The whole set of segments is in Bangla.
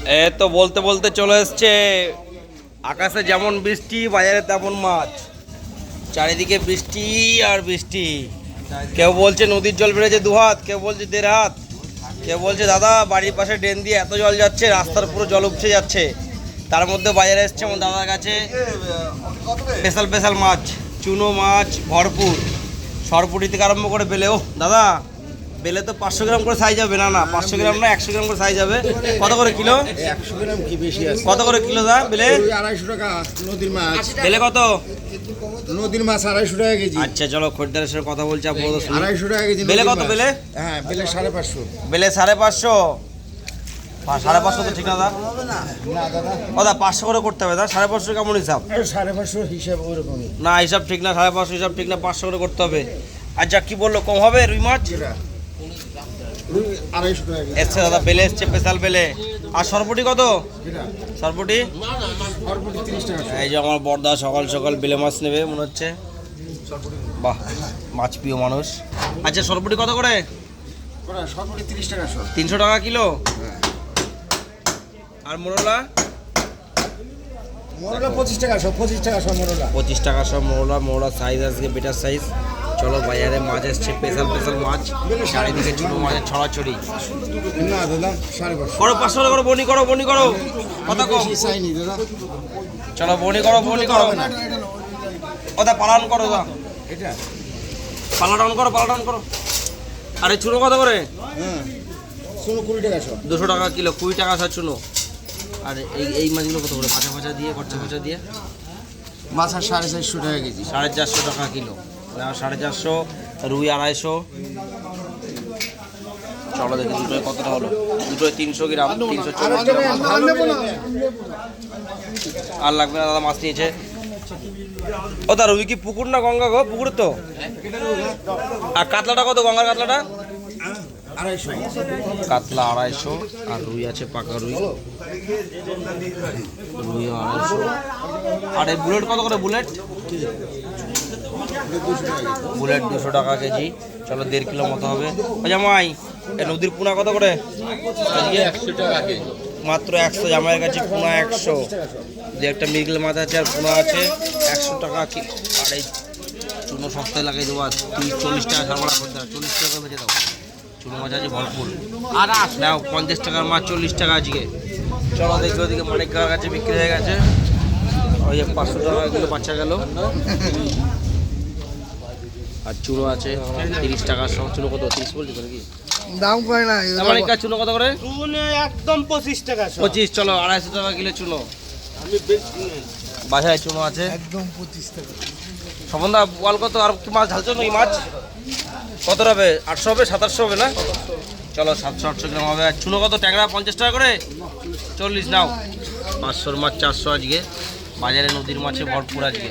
এ তো বলতে বলতে চলে এসছে, আকাশে যেমন বৃষ্টি বাজারে তেমন মাছ, চারিদিকে বৃষ্টি আর বৃষ্টি। কেউ বলছে নদীর জল বেড়েছে 2 হাত, কেউ বলছে 1.5 হাত, কেউ বলছে দাদা বাড়ির পাশে ড্রেন দিয়ে এত জল যাচ্ছে রাস্তার পুরো জল উপচে যাচ্ছে। তার মধ্যে বাজারে এসছে আমার দাদার কাছে স্পেশাল স্পেশাল মাছ, চুনো মাছ ভরপুর, সরপুরি থেকে আরম্ভ করে বেলে। ও দাদা বেলে তো 500 গ্রাম করে সাইজ হবে, না 500 গ্রাম না 100 গ্রাম করে সাইজ হবে। কত করে কিলো? 100 গ্রাম কি বেশি আছে? কত করে কিলো দা বেলে? 250 টাকা নদীর মাছ। বেলে কত? নদীর মাছ 250 টাকা কেজি। আচ্ছা চলো খরিদ্দারের সাথে কথা বলছি, আপনারা 250 টাকা কেজি। বেলে কত বেলে? হ্যাঁ বেলে 550। বেলে 550। 550 তো ঠিক না দা? না দাদা ও দা 500 করে করতে হবে দা। 550 কেমন হিসাব? 550 হিসাব ওরকমই। না হিসাব ঠিক না, 550 হিসাব ঠিক না, 500 করে করতে হবে। আচ্ছা কি বললো কম হবে? রুই মাছ 250 টাকা কেজি। এসছে দাদা, বেলে এসছে স্পেশাল বেলে। আর সরপুটি কত? সরপুটি সরপুরি 30 টাকা। এই যে আমার বড়দা সকাল সকাল বেলে মাছ নেবে মনে হচ্ছে। বাহ, মাছ প্রিয় মানুষ। আচ্ছা সরপুটি কত করে? সরপুরি 30 টাকা সব। 300 টাকা কিলো। আর মোরলা? মোরলা 25 টাকা সব। 25 টাকা সব মোরলা। 25 টাকা সব মোরলা। মোরলা সাইজ আজকে বেটার সাইজ। চলো বাজারে মাছ এসছে স্পেশাল স্পেশাল মাছ, চারিদিকে ছোট মাছের ছড়াছড়ি। না দাদা 550 করো 500 টাকা করো, বনি করো বনি করো। কত কম? বেশি চাইনি দাদা। চলো বনি করো বনি করো। কথা পালন করো দা, এটা পালাটাউন করো পালাটাউন করো। আরে চুনো কত করে? হ্যাঁ শুনো 20 টাকা সব। 200 টাকা কিলো, 20 টাকা স্যার চুনো। আর এই মাছগুলো কত করে? পাঁচা ফাঁচা দিয়ে খরচা ফরচা দিয়ে মাছ আর 450 টাকা কেজি। 450 টাকা কিলো। না 450, রুই 250। চলো দেখি দুটোয় কতটা হলো। দুটোয় 300 গ্রাম, 340 গ্রাম। আর লাগবে না দাদা, মাছ নিয়েছে। ও তার রুই কি পুকুর না গঙ্গা গো? পুকুর তো। আর কাতলাটা কত? গঙ্গার কাতলাটা 250। কাতলা 250। আর রুই আছে পাকা রুই, রুই 250। আর এই বুলেট কত করে? বুলেট বুলেট 200 টাকা কেজি। চলো 1.5 কিলো মতো হবে। জামাই এই নদীর পোনা কত করে? 100 টাকা কেজি। মাত্র 100। জামাইয়ের কাছে পোনা 100। যে একটা মৃগেল মাছ আছে আর পোনা আছে 100 টাকা কি। আর এই চুনো সপ্তাহে লাগিয়ে দেবো। 40 টাকা সরবরাহ করতে হবে, 40 টাকা বেঁচে দাও। চুনো মাছ আছে ভরপুর। আর নাও 50 টাকার মাছ 40 টাকা আজকে। চলো দেখি ওদিকে মানিক কাকার কাছে বিক্রি হয়ে গেছে। ওই যে 500 টাকা কিলো বাচ্চা গেল। আর চুনো আছে 30 টাকার সব। চুনো কত? 30 বলছি নাকি? দাম কয় না। মানিক কাকা চুনো কত করে? একদম 25 টাকা সব। 25। চলো 250 টাকা কিলো চুনো। বাসায় চুনো আছে একদম 25 টাকা। সমন্দা বল কত? আর কি মাছ ঢালছো নাকি? মাছ কত হবে? 800 হবে, 700 হবে না? চলো 700-800 গ্রাম হবে। আর চুনো কত? ট্যাংরা 50 টাকা করে, 40 নাও। 500 মাছ 400 আজকে। বাজারে নদীর মাছে ভরপুর আজকে।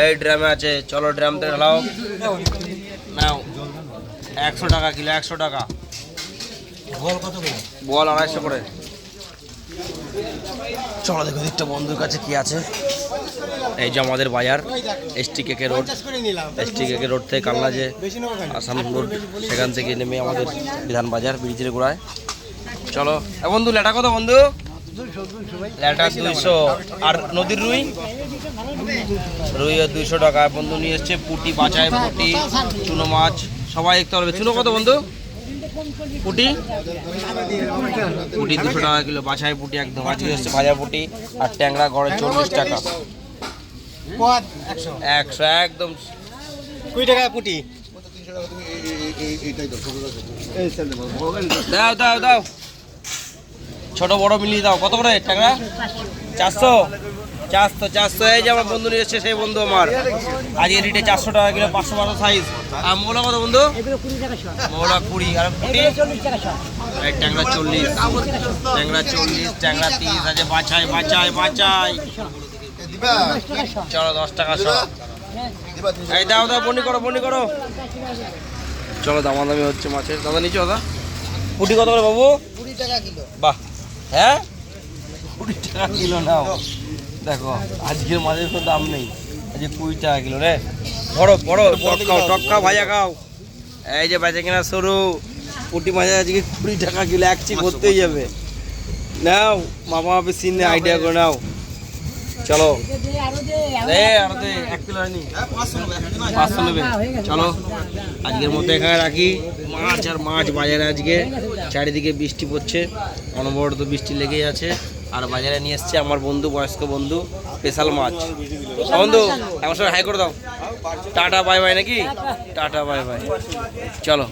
এই ড্রামে আছে, চলো ড্রামতে ঢালাও। নাও 100 টাকা কিলো, 100 টাকা। বল কত করে? বল 250 করে। চলো দেখো দিকটা বন্ধুর কাছে কি আছে। এই যে আমাদের বাজার এসটি কেকে রোড। এসটি কেকে রোড থেকে কালনা যে আসাম রোড, সেখান থেকে নেমে আমাদের বিধান বাজার ব্রিজের গোড়ায়। চলো বন্ধু ল্যাটা কত বন্ধু? ল্যাটা 200। আর নদীর রুই? রুই 200 টাকা। বন্ধু নিয়ে এসছে পুঁটি, বাছাই পুঁটি, চুনো মাছ সবাই দেখতে পারবে। চুনো কত বন্ধু? পুঁটি পুঁটি 200 টাকা কিলো। বাছাই পুঁটি একদম আজকে এসছে ভাজা পুঁটি। আর ট্যাংরা গড়ে 40 টাকা। 100 একদম 20 টাকা পুটি। দাও দাও দাও, ছোট বড় মিলিয়ে দাও। কত করে ট্যাংরা? 400। 400। এই যে আমার বন্ধু নিয়ে এসছে, সেই বন্ধু আমার আজকে রিটে 400 টাকা কিলো, 500 সাইজ। আর মৌলা কত বন্ধু? মৌলা 20। আর পুঁটি? এই ট্যাংরা 40, ট্যাংরা 40, ট্যাংরা 30 আছে। বাছাই বাছাই বাছাই। চলো 10 টাকা সব। এই দাও দাও, বনি করো বনি করো। চলো দামাদামি হচ্ছে মাছের। দাদা নিচে দাদা পুঁটি কত করে বাবু? 20 টাকা কিলো। বাহ, হ্যাঁ 20 টাকা কিলো নাও। দেখো আজকের মাছের কোনো দাম নেই, আজকে 20 টাকা কিলো রে। বড় বড় টক খাও ভাজা খাও। এই যে বেচা কিনা শুরু। পুঁটি মাছ আজকে 20 টাকা কিলো, এক চিপ করতেই যাবে। নাও মাপা মাপি সিন আইডিয়া করে নাও চলো আরো দে 1 কিলো হয়নি 500 নেবে চলো আজকের মতো এখানে রাখি মাছ আর মাছ বাজারে আজকে চারিদিকে বৃষ্টি পড়ছে অনবরত বৃষ্টি লেগেই আছে আর বাজারে নিয়ে এসছে আমার বন্ধু বয়স্ক বন্ধু স্পেশাল মাছ বন্ধু আমার সঙ্গে হাই করে দাও টাটা বাই বাই নাকি টাটা বাই বাই চলো